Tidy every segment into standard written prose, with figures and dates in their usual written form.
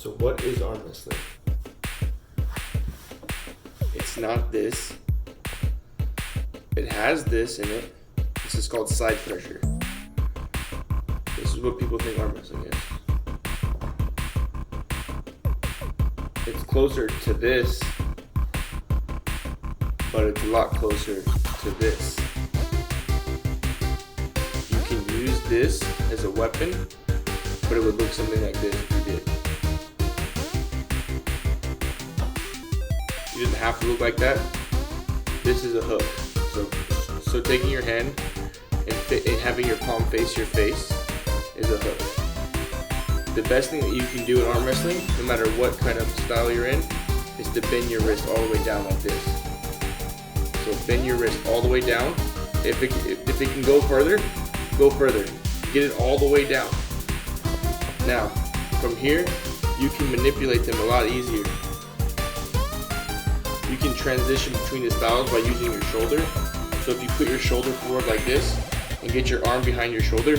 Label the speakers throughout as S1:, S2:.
S1: So what is arm wrestling? It's not this. It has this in it. This is called side pressure. This is what people think arm wrestling is. It's closer to this, but it's a lot closer to this. You can use this as a weapon, but it would look something like this if you did. It doesn't have to look like that. This is a hook. So taking your hand and having your palm face your face is a hook. The best thing that you can do in arm wrestling, no matter what kind of style you're in, is to bend your wrist all the way down like this. So bend your wrist all the way down. If it can go further, go further. Get it all the way down. Now, from here, you can manipulate them a lot easier. You can transition between the styles by using your shoulder. So if you put your shoulder forward like this and get your arm behind your shoulder,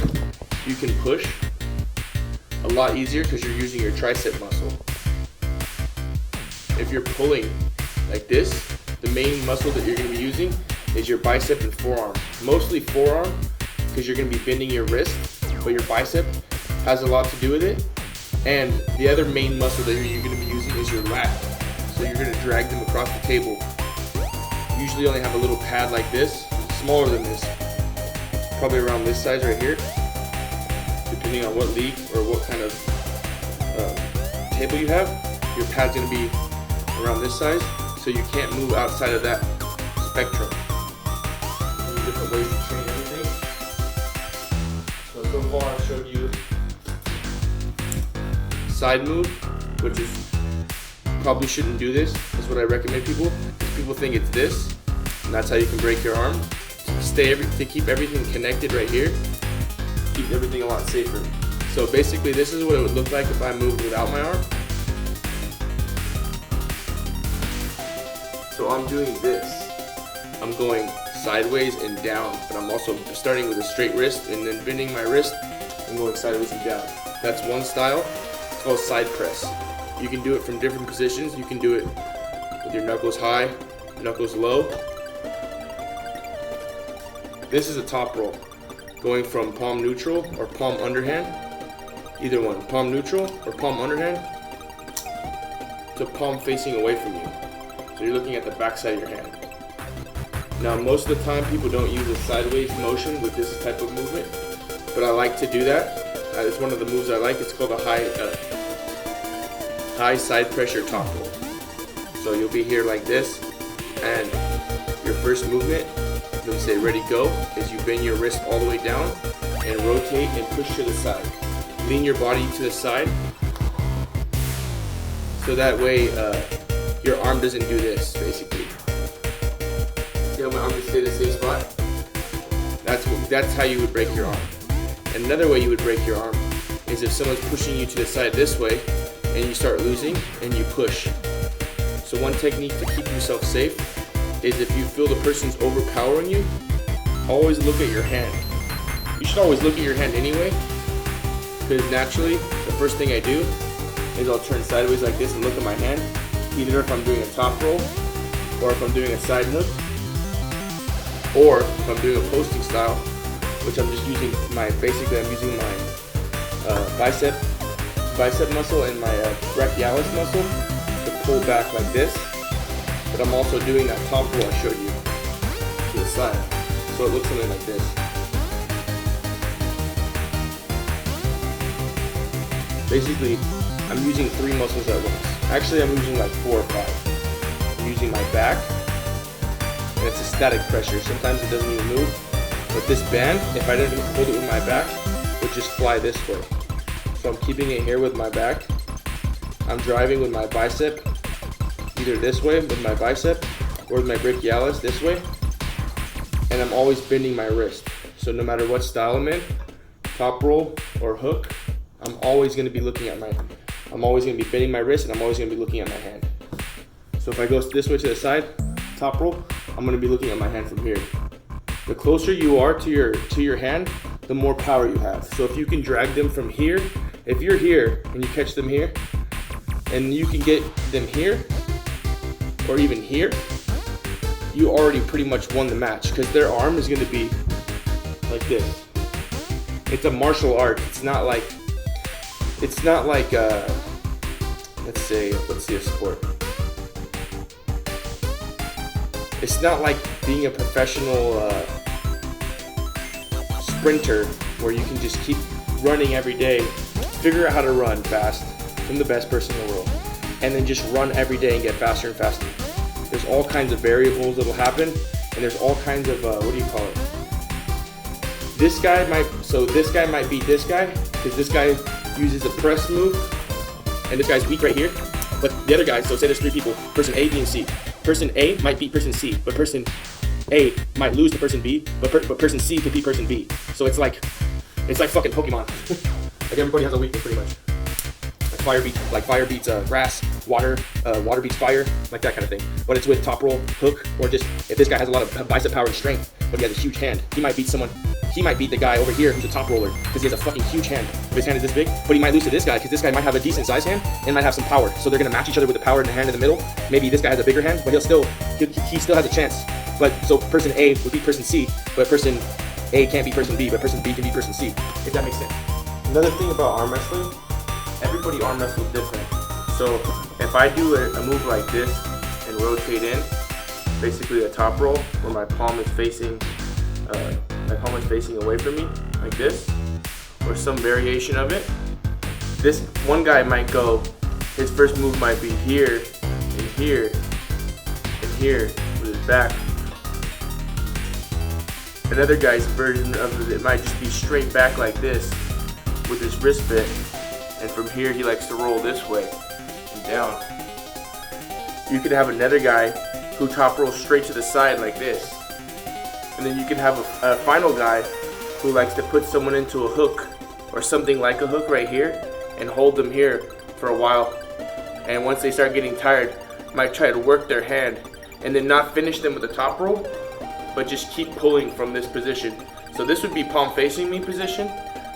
S1: you can push a lot easier because you're using your tricep muscle. If you're pulling like this, the main muscle that you're going to be using is your bicep and forearm. Mostly forearm because you're going to be bending your wrist, but your bicep has a lot to do with it. And the other main muscle that you're going to be using is your lat. So you're going to drag them across the table. Usually only have a little pad like this, smaller than this, probably around this size right here, depending on what league or what kind of table you have. Your pad's going to be around this size, so you can't move outside of that spectrum. There's different ways to train everything. So far I've showed you side move, which is probably shouldn't do this, is what I recommend people. People think it's this, and that's how you can break your arm. To keep everything connected right here, keep everything a lot safer. So basically this is what it would look like if I moved without my arm. So I'm doing this. I'm going sideways and down, but I'm also starting with a straight wrist and then bending my wrist and going sideways and down. That's one style. It's called side press. You can do it from different positions. You can do it with your knuckles high, knuckles low. This is a top roll, going from palm neutral or palm underhand, either one, palm neutral or palm underhand, to palm facing away from you. So you're looking at the back side of your hand. Now most of the time people don't use a sideways motion with this type of movement, but I like to do that. It's one of the moves I like. It's called a high side pressure top roll. So you'll be here like this, and your first movement, let me say ready go, is you bend your wrist all the way down and rotate and push to the side. Lean your body to the side, so that way your arm doesn't do this, basically. See how my arm just stay in the same spot? That's how you would break your arm. And another way you would break your arm is if someone's pushing you to the side this way, and you start losing, and you push. So one technique to keep yourself safe is if you feel the person's overpowering you, always look at your hand. You should always look at your hand anyway, because naturally, the first thing I do is I'll turn sideways like this and look at my hand, either if I'm doing a top roll, or if I'm doing a side hook, or if I'm doing a posting style, which I'm just using basically I'm using my bicep muscle and my brachialis muscle to pull back like this, but I'm also doing that top roll I showed you to the side, so it looks something like this. Basically, I'm using 3 muscles at once. Actually, I'm using like 4 or 5. I'm using my back, and it's a static pressure. Sometimes it doesn't even move, but this band, if I didn't hold it with my back, would just fly this way. So I'm keeping it here with my back. I'm driving with my bicep, either this way with my bicep or with my brachialis this way. And I'm always bending my wrist. So no matter what style I'm in, top roll or hook, I'm always going to be looking at I'm always going to be bending my wrist, and I'm always going to be looking at my hand. So if I go this way to the side, top roll, I'm going to be looking at my hand from here. The closer you are to your hand, the more power you have. So if you can drag them from here, if you're here and you catch them here, and you can get them here or even here, you already pretty much won the match, because their arm is going to be like this. It's a martial art. It's not like let's say a sport. It's not like being a professional sprinter where you can just keep running every day, figure out how to run fast from the best person in the world, and then just run every day and get faster and faster. There's all kinds of variables that will happen, and there's all kinds of what do you call it? This guy might beat this guy because this guy uses a press move, and this guy's weak right here. But the other guy, so say there's 3 people, person A, B, and C. Person A might beat person C, but person A might lose to person B, but person C could beat person B. So it's like fucking Pokemon. Like everybody has a weakness pretty much. Like fire beats grass, water beats fire, like that kind of thing. But it's with top roll, hook, or just if this guy has a lot of bicep power and strength, but he has a huge hand, he might beat the guy over here who's a top roller because he has a fucking huge hand. But his hand is this big, but he might lose to this guy because this guy might have a decent sized hand and might have some power. So they're gonna match each other with the power in the hand in the middle. Maybe this guy has a bigger hand, but he still has a chance. But so person A would beat person C, but person A can't beat person B, but person B can beat person C. If that makes sense. Another thing about arm wrestling, everybody arm wrestles different. So if I do a move like this and rotate in, basically a top roll where my palm is facing away from me, like this, or some variation of it. This one guy might go, his first move might be here, and here, and here, with his back. Another guy's version of it might just be straight back like this, with his wrist bit, and from here he likes to roll this way, and down. You could have another guy who top rolls straight to the side like this. And then you can have a final guy who likes to put someone into a hook or something like a hook right here and hold them here for a while. And once they start getting tired, might try to work their hand and then not finish them with a top roll, but just keep pulling from this position. So this would be palm facing me position.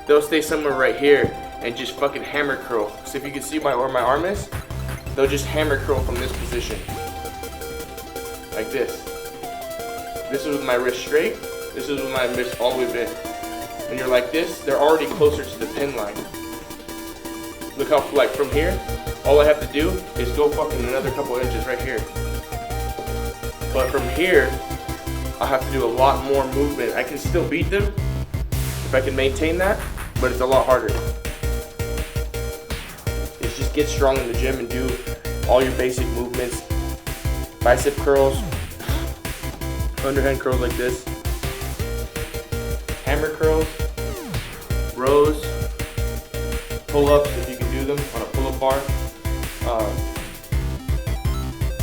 S1: They'll stay somewhere right here and just fucking hammer curl. So if you can see where my arm is, they'll just hammer curl from this position. Like this. This is with my wrist straight. This is with my wrist all the way bent. When you're like this, they're already closer to the pin line. Look how, like from here, all I have to do is go fucking another couple inches right here. But from here, I have to do a lot more movement. I can still beat them if I can maintain that, but it's a lot harder. It's just get strong in the gym and do all your basic movements. Bicep curls, underhand curls like this, hammer curls, rows, pull-ups if you can do them on a pull-up bar.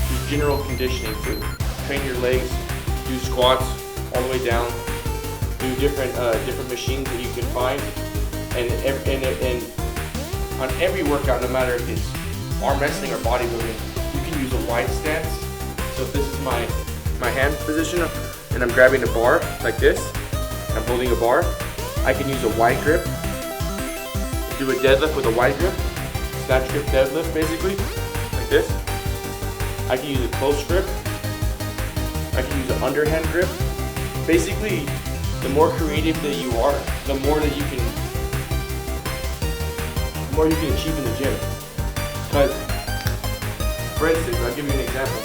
S1: Just general conditioning too. Train your legs, do squats all the way down, do different machines that you can find, and on every workout, no matter if it's arm wrestling or bodybuilding, you can use a wide stance. So if this is my hand position and I'm grabbing a bar like this, and I'm holding a bar, I can use a wide grip, do a deadlift with a wide grip, snatch grip deadlift basically, like this. I can use a close grip, I can use an underhand grip. Basically, the more creative that you are, the more that you can achieve in the gym. Because, for instance, I'll give you an example.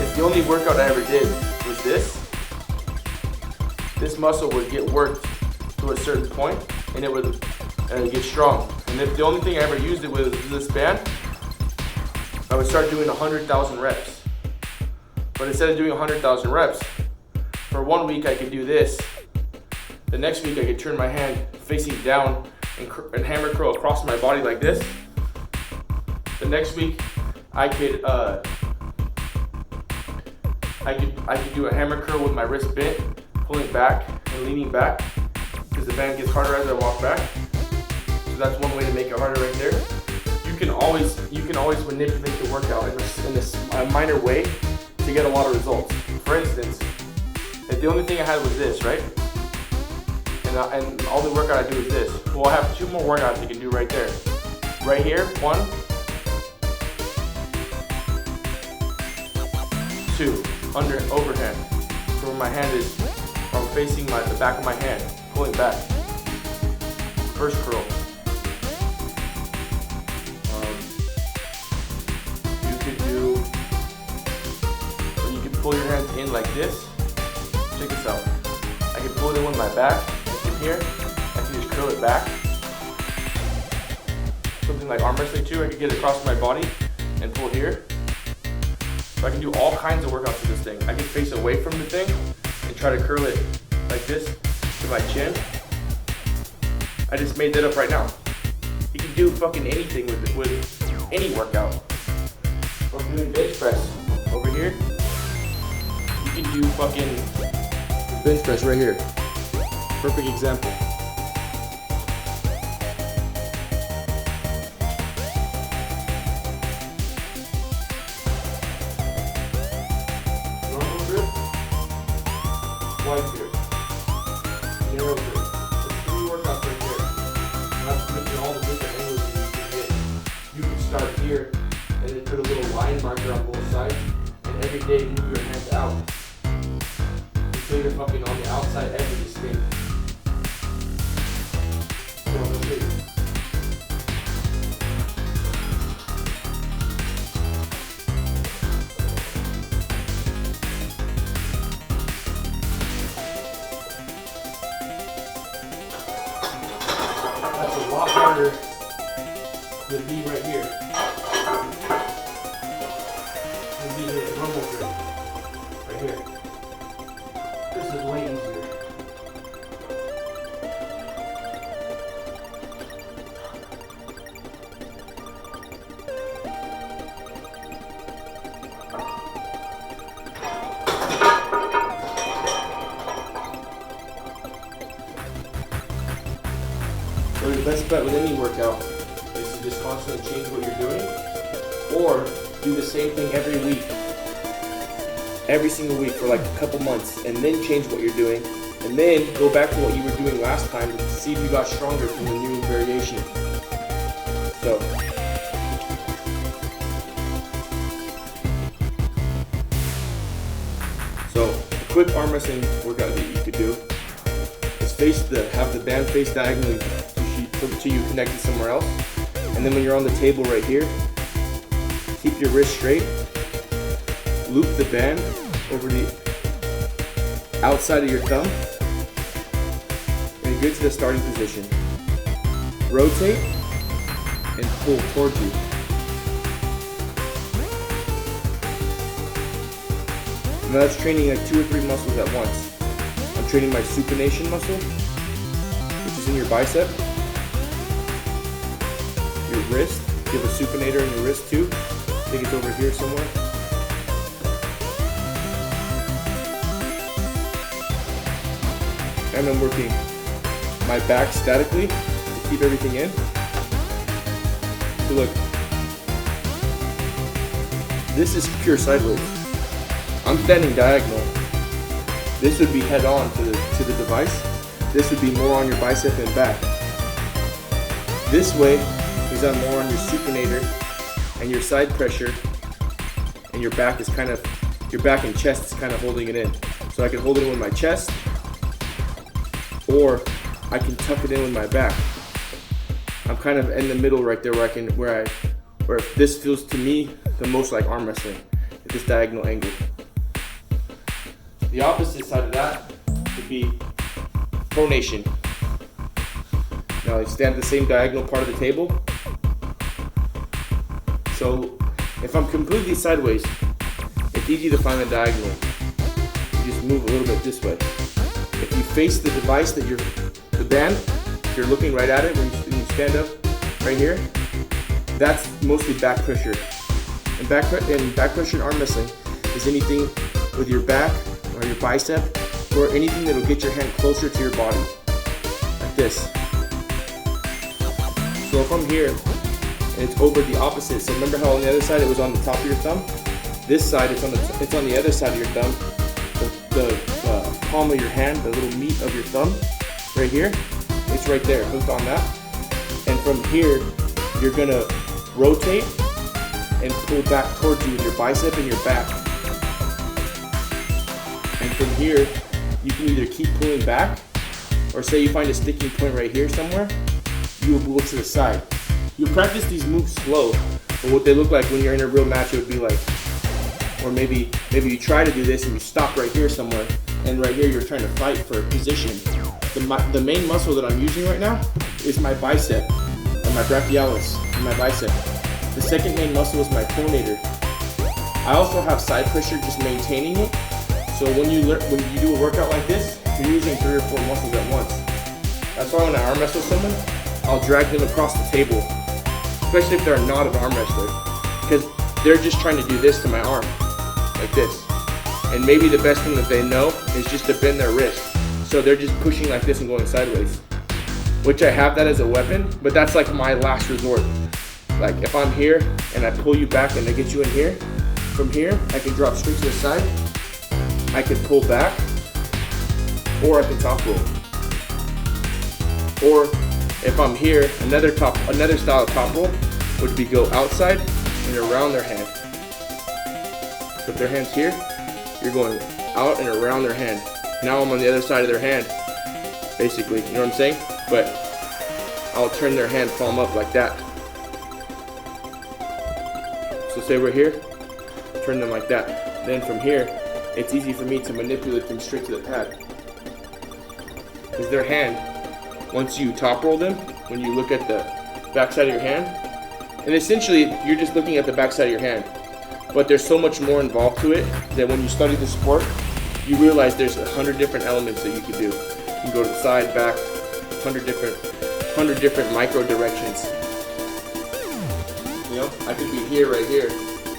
S1: If the only workout I ever did was this muscle would get worked to a certain point, and it would get strong. And if the only thing I ever used it with was this band, I would start doing 100,000 reps. But instead of doing 100,000 reps, for 1 week I could do this. The next week I could turn my hand facing down and hammer curl across my body like this. The next week I could do a hammer curl with my wrist bent, pulling back and leaning back, because the band gets harder as I walk back. So that's one way to make it harder right there. You can always manipulate the workout in a minor way to get a lot of results. For instance, if the only thing I had was this, right? And all the workout I do is this. Well, I have 2 more workouts I can do right there. Right here, 1, 2, under, overhand. So where my hand is, I'm facing the back of my hand, pulling back. First curl. You could do, or you can pull your hands in like this. Check this out. I can pull it in with my back, from here. I can just curl it back. Something like arm wrestling too. I can get it across my body and pull here. So I can do all kinds of workouts with this thing. I can face away from the thing and try to curl it like this to my chin. I just made that up right now. You can do fucking anything with any workout. If I'm doing bench press over here, you can do fucking bench press right here. Perfect example. Wide grip, narrow grip. There's 3 workouts right here. Not to mention all the different angles that you can get. You can start here and then put a little line marker on both sides, and every day move your hands out until you're fucking on the outside edge of this thing. That's a lot harder than be right here. Than be in rumble grip. Right here. This is way easier. So your best bet with any workout is to just constantly change what you're doing, or do the same thing every week, every single week for like a couple months, and then change what you're doing, and then go back to what you were doing last time to see if you got stronger from the new variation. So a quick arm wrestling workout that you could do is have the band face diagonally to you connected somewhere else, and then when you're on the table right here, keep your wrist straight, loop the band over the outside of your thumb, and get to the starting position. Rotate and pull towards you. Now that's training like 2 or 3 muscles at once. I'm training my supination muscle, which is in your bicep, your wrist. You have a supinator in your wrist too. I think it's over here somewhere. And I'm working my back statically to keep everything in. So look, this is pure sideways. I'm standing diagonal. This would be head on to the device. This would be more on your bicep and back. This way is on more on your supinator and your side pressure, and your back and chest is kind of holding it in. So I can hold it in with my chest, or I can tuck it in with my back. I'm kind of in the middle right there where this feels to me the most like arm wrestling at this diagonal angle. The opposite side of that would be pronation. Now I stand at the same diagonal part of the table. So if I'm completely sideways, it's easy to find the diagonal. You just move a little bit this way. If you face the device the band, if you're looking right at it when you stand up right here, that's mostly back pressure. And back pressure in arm wrestling is anything with your back or your bicep, or anything that will get your hand closer to your body, like this. So if I'm here and it's over the opposite, so remember how on the other side it was on the top of your thumb? This side it's on the other side of your thumb. The palm of your hand, the little meat of your thumb, right here, it's right there, hooked on that. And from here, you're gonna rotate and pull back towards you with your bicep and your back. And from here, you can either keep pulling back, or say you find a sticking point right here somewhere, you will go to the side. You practice these moves slow, but what they look like when you're in a real match, it would be like, or maybe you try to do this and you stop right here somewhere, and right here you're trying to fight for position. The main muscle that I'm using right now is my bicep, or my brachialis, and my bicep. The second main muscle is my pronator. I also have side pressure just maintaining it. So when you do a workout like this, you're using 3 or 4 muscles at once. That's why when I arm wrestle someone, I'll drag them across the table, especially if they're not an arm wrestler, because they're just trying to do this to my arm, like this. And maybe the best thing that they know is just to bend their wrist. So they're just pushing like this and going sideways, which I have that as a weapon, but that's like my last resort. Like if I'm here and I pull you back and I get you in here, from here I can drop straight to the side, I can pull back, or I can top roll. Or if I'm here, another style of top roll would be go outside and around their hand. So if their hand's here, you're going out and around their hand. Now I'm on the other side of their hand, basically, you know what I'm saying? But I'll turn their hand palm up like that. So say we're here, turn them like that. Then from here, it's easy for me to manipulate them straight to the pad. Because their hand, once you top roll them, when you look at the back side of your hand, and essentially you're just looking at the back side of your hand, but there's so much more involved to it that when you study the sport, you realize there's 100 different elements that you can do. You can go to the side, back, 100 different micro directions. You know, I could be here, right here,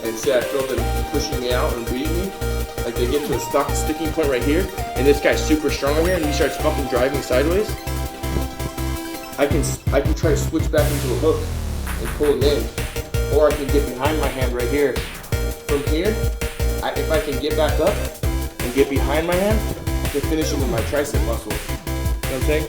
S1: and say I feel them pushing me out and beating me. Like they get to a sticking point right here, and this guy's super strong over here, and he starts fucking driving sideways. I can try to switch back into a hook and pull him in, or I can get behind my hand right here. From here, if I can get back up and get behind my hand, I can finish him with my tricep muscle. You know what I'm saying?